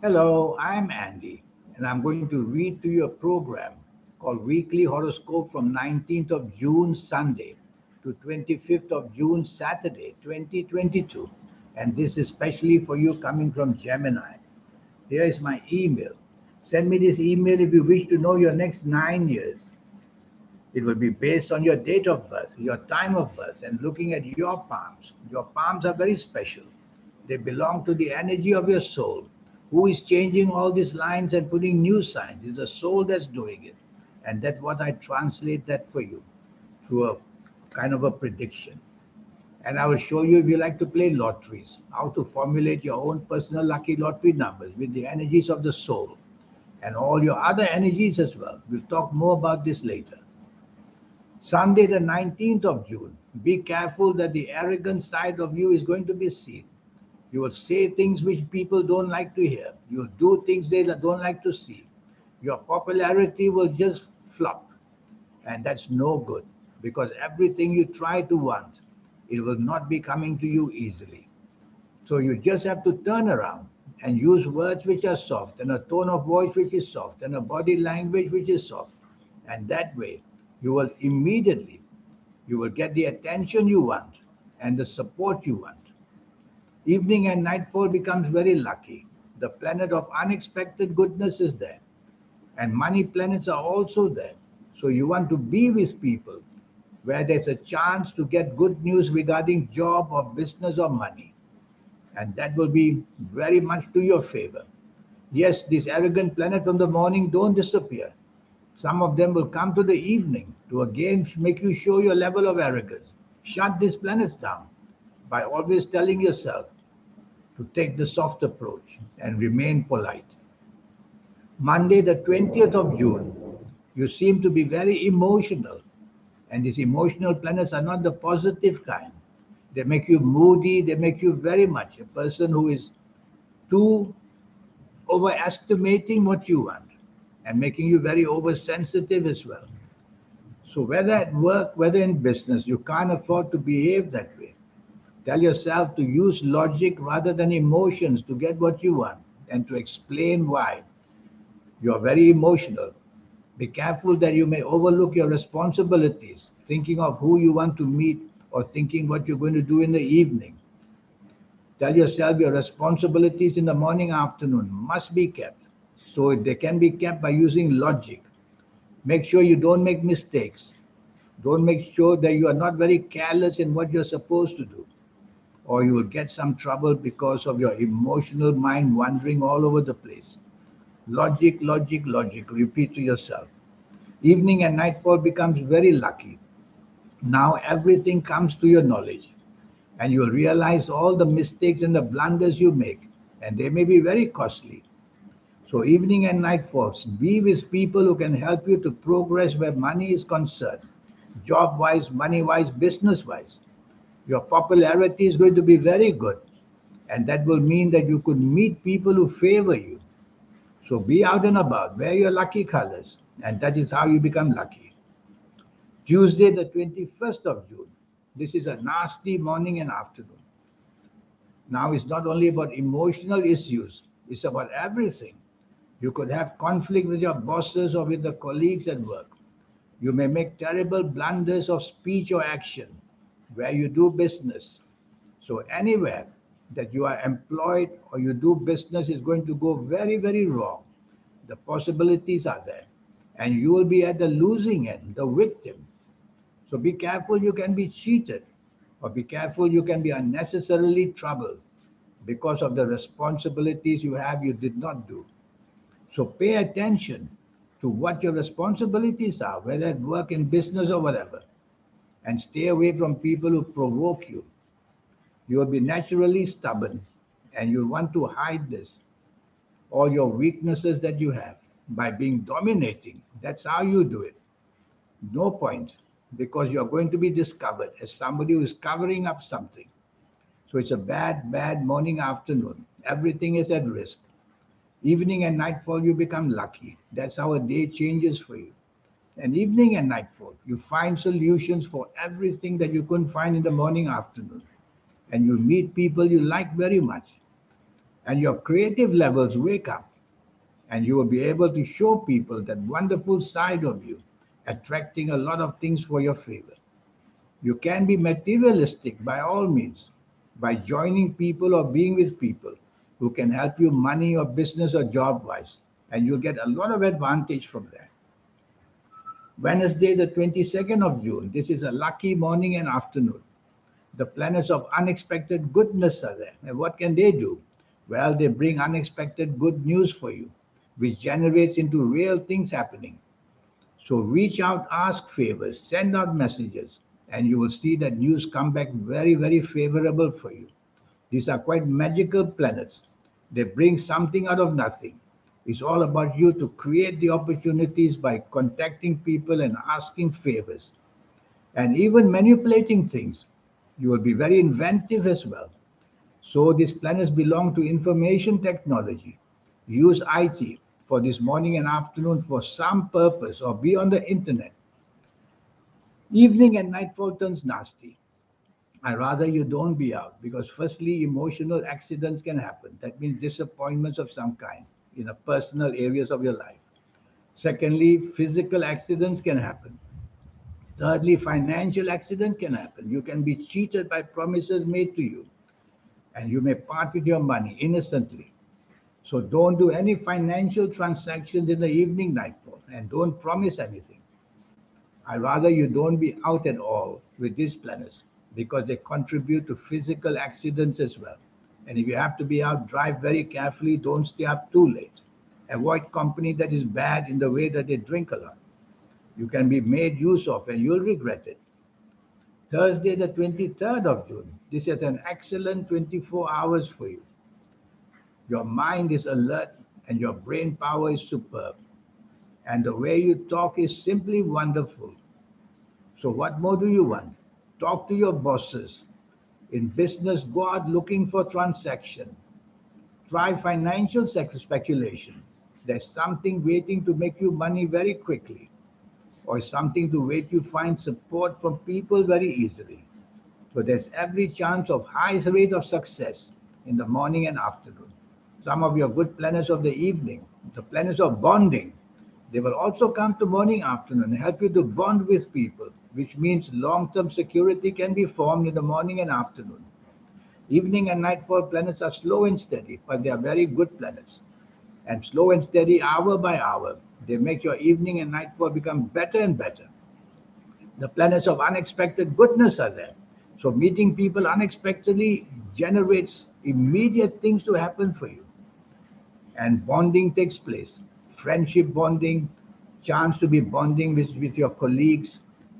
Hello, I'm Andy, and I'm going to read to you a program called Weekly Horoscope from 19th of June, Sunday, to 25th of June, Saturday, 2022. And this is especially for you coming from Gemini. Here is my email. Send me this email if you wish to know your next 9 years. It will be based on your date of birth, your time of birth, and looking at your palms. Your palms are very special. They belong to the energy of your soul. Who is changing all these lines and putting new signs? It's the soul that's doing it. And that's what I translate that for you through a kind of a prediction. And I will show you if you like to play lotteries, how to formulate your own personal lucky lottery numbers with the energies of the soul and all your other energies as well. We'll talk more about this later. Sunday, the 19th of June. Be careful that the arrogant side of you is going to be seen. You will say things which people don't like to hear. You'll do things they don't like to see. Your popularity will just flop. And that's no good because everything you try to want, it will not be coming to you easily. So you just have to turn around and use words which are soft and a tone of voice which is soft and a body language which is soft. And that way, you will immediately you will get the attention you want and the support you want. Evening and nightfall becomes very lucky. The planet of unexpected goodness is there, and money planets are also there. So you want to be with people where there's a chance to get good news regarding job or business or money, and that will be very much to your favor. Yes, these arrogant planets from the morning don't disappear. Some of them will come to the evening to again make you show your level of arrogance. Shut these planets down by always telling yourself to take the soft approach and remain polite. Monday, the 20th of June, you seem to be very emotional, and these emotional planets are not the positive kind. They make you moody, they make you very much a person who is too overestimating what you want and making you very oversensitive as well. So, whether at work, whether in business, you can't afford to behave that way. Tell yourself to use logic rather than emotions to get what you want and to explain why. You are very emotional. Be careful that you may overlook your responsibilities, thinking of who you want to meet or thinking what you're going to do in the evening. Tell yourself your responsibilities in the morning, afternoon must be kept. So they can be kept by using logic. Make sure you don't make mistakes. Don't make sure that you are not very careless in what you're supposed to do, or you will get some trouble because of your emotional mind wandering all over the place. Logic, logic, logic. Repeat to yourself. Evening and nightfall becomes very lucky. Now everything comes to your knowledge, and you'll realize all the mistakes and the blunders you make, and they may be very costly. So, evening and night falls, be with people who can help you to progress where money is concerned, job wise, money wise, business wise. Your popularity is going to be very good, and that will mean that you could meet people who favor you. So, be out and about, wear your lucky colors, and that is how you become lucky. Tuesday, the 21st of June. This is a nasty morning and afternoon. Now, it's not only about emotional issues, it's about everything. You could have conflict with your bosses or with the colleagues at work. You may make terrible blunders of speech or action where you do business. So, anywhere that you are employed or you do business is going to go very, very wrong. The possibilities are there. And you will be at the losing end, the victim. So, be careful you can be cheated, or be careful you can be unnecessarily troubled because of the responsibilities you have you did not do. So pay attention to what your responsibilities are, whether at work, in business, or whatever, and stay away from people who provoke you. You will be naturally stubborn, and you'll want to hide this, all your weaknesses that you have, by being dominating. That's how you do it. No point, because you're going to be discovered as somebody who is covering up something. So it's a bad, bad morning, afternoon. Everything is at risk. Evening and nightfall, you become lucky. That's how a day changes for you. And evening and nightfall, you find solutions for everything that you couldn't find in the morning, afternoon. And you meet people you like very much. and your creative levels wake up, and you will be able to show people that wonderful side of you, attracting a lot of things for your favor. You can be materialistic by all means by joining people or being with people who can help you money or business or job wise, and you'll get a lot of advantage from that. Wednesday, the 22nd of June, this is a lucky morning and afternoon. The planets of unexpected goodness are there. And what can they do? Well, they bring unexpected good news for you, which generates into real things happening. So reach out, ask favors, send out messages, and you will see that news come back very, very favorable for you. These are quite magical planets. They bring something out of nothing. It's all about you to create the opportunities by contacting people and asking favors and even manipulating things. You will be very inventive as well. So these planets belong to information technology. Use IT for this morning and afternoon for some purpose or be on the internet. Evening and nightfall turns nasty. I rather you don't be out because firstly, emotional accidents can happen. That means disappointments of some kind in the personal areas of your life. Secondly, physical accidents can happen. Thirdly, financial accidents can happen. You can be cheated by promises made to you, and you may part with your money innocently. So don't do any financial transactions in the evening nightfall and don't promise anything. I rather you don't be out at all with these planets because they contribute to physical accidents as well. And if you have to be out, drive very carefully. Don't stay up too late. Avoid company that is bad in the way that they drink a lot. You can be made use of and you'll regret it. Thursday, the 23rd of June. This is an excellent 24 hours for you. Your mind is alert and your brain power is superb. And the way you talk is simply wonderful. So, what more do you want? Talk to your bosses. In business, go out looking for transaction. Try financial speculation. There's something waiting to make you money very quickly, or something to wait you find support from people very easily. So there's every chance of high rate of success in the morning and afternoon. Some of your good planets of the evening, the planets of bonding, they will also come to morning, afternoon and help you to bond with people, which means long-term security can be formed in the morning and afternoon. Evening and nightfall planets are slow and steady, but they are very good planets. And slow and steady, hour by hour, they make your evening and nightfall become better and better. The planets of unexpected goodness are there. So meeting people unexpectedly generates immediate things to happen for you. And bonding takes place. Friendship bonding, chance to be bonding with your colleagues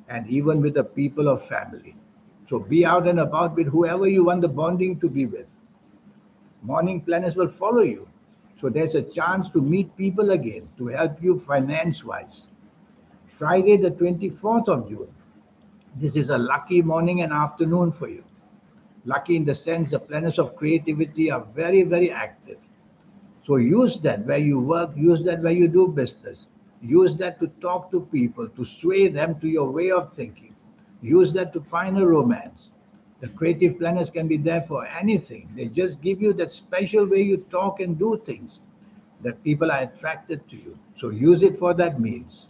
and even with the people of family. So be out and about with whoever you want the bonding to be with. Morning planets will follow you. So there's a chance to meet people again to help you finance wise. Friday, the 24th of June. This is a lucky morning and afternoon for you. Lucky in the sense the planets of creativity are very, very active. So use that where you work, use that where you do business. Use that to talk to people, to sway them to your way of thinking. Use that to find a romance. The creative planets can be there for anything. They just give you that special way you talk and do things that people are attracted to you. So use it for that means.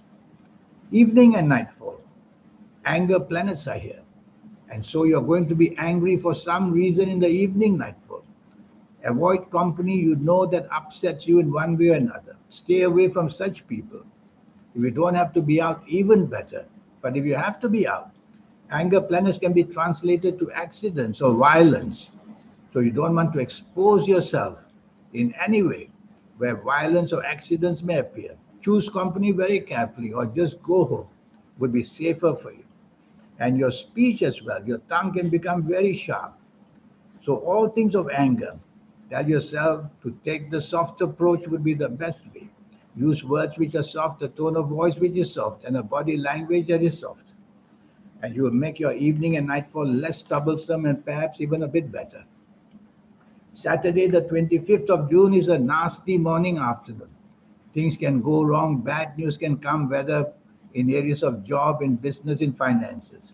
Evening and nightfall. Anger planets are here. And so you're going to be angry for some reason in the evening nightfall. Avoid company you know that upsets you in one way or another. Stay away from such people. If you don't have to be out, even better. But if you have to be out, anger planets can be translated to accidents or violence. So you don't want to expose yourself in any way where violence or accidents may appear. Choose company very carefully or just go home would be safer for you. And your speech as well, your tongue can become very sharp. So all things of anger, tell yourself to take the soft approach would be the best way. Use words which are soft, a tone of voice which is soft, and a body language that is soft. And you will make your evening and nightfall less troublesome and perhaps even a bit better. Saturday, the 25th of June is a nasty morning afternoon. Things can go wrong, bad news can come, whether in areas of job, in business, in finances.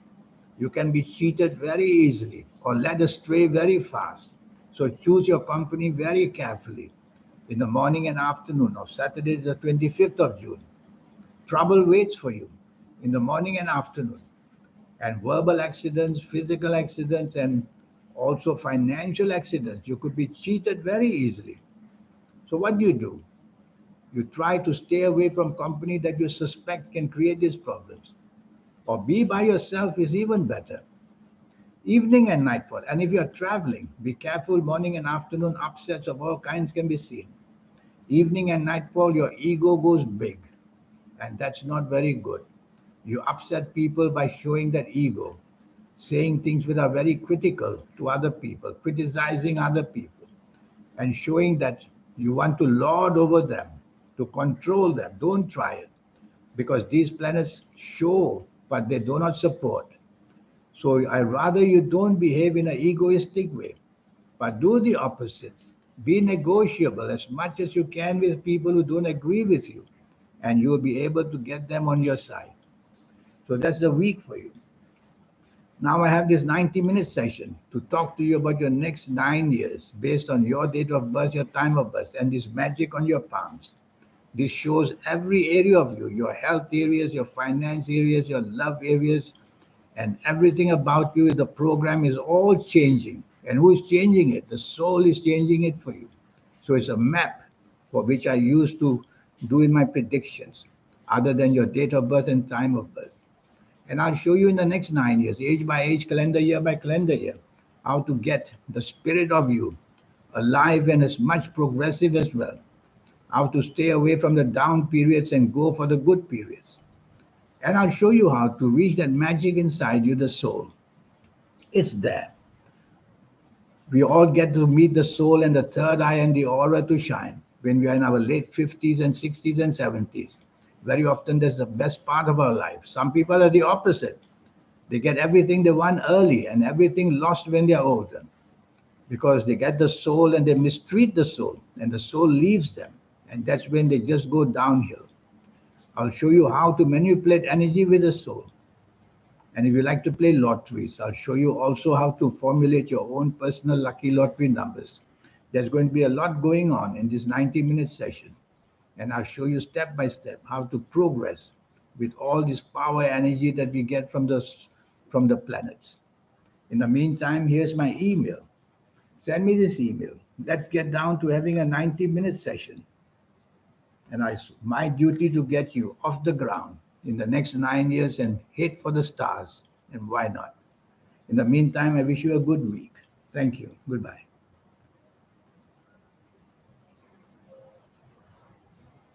You can be cheated very easily or led astray very fast. So choose your company very carefully in the morning and afternoon of Saturday, the 25th of June. Trouble waits for you in the morning and afternoon. And verbal accidents, physical accidents, and also financial accidents. You could be cheated very easily. So what do? You try to stay away from company that you suspect can create these problems. Or be by yourself is even better. Evening and nightfall. And if you're traveling, be careful. Morning and afternoon upsets of all kinds can be seen. Evening and nightfall, your ego goes big. And that's not very good. You upset people by showing that ego, saying things which are very critical to other people, criticizing other people, and showing that you want to lord over them, to control them. Don't try it, because these planets show, but they do not support. So I rather you don't behave in an egoistic way, but do the opposite. Be negotiable as much as you can with people who don't agree with you, and you will be able to get them on your side. So that's the week for you. Now I have this 90-minute session to talk to you about your next 9 years based on your date of birth, your time of birth, and this magic on your palms. This shows every area of you, your health areas, your finance areas, your love areas, and everything about you. The program is all changing. And who is changing it? The soul is changing it for you. So it's a map for which I used to do in my predictions, other than your date of birth and time of birth. And I'll show you in the next 9 years, age by age, calendar year by calendar year, how to get the spirit of you alive and as much progressive as well. How to stay away from the down periods and go for the good periods. And I'll show you how to reach that magic inside you, the soul. It's there. We all get to meet the soul and the third eye and the aura to shine when we are in our late 50s and 60s and 70s. Very often, that's the best part of our life. Some people are the opposite. They get everything they want early and everything lost when they are older, because they get the soul and they mistreat the soul, and the soul leaves them. And that's when they just go downhill. I'll show you how to manipulate energy with the soul. And if you like to play lotteries, I'll show you also how to formulate your own personal lucky lottery numbers. There's going to be a lot going on in this 90-minute session. And I'll show you step by step how to progress with all this power energy that we get from the planets. In the meantime, here's my email. Send me this email. Let's get down to having a 90-minute session. And it's my duty to get you off the ground in the next 9 years and hit for the stars. And why not? In the meantime, I wish you a good week. Thank you. Goodbye.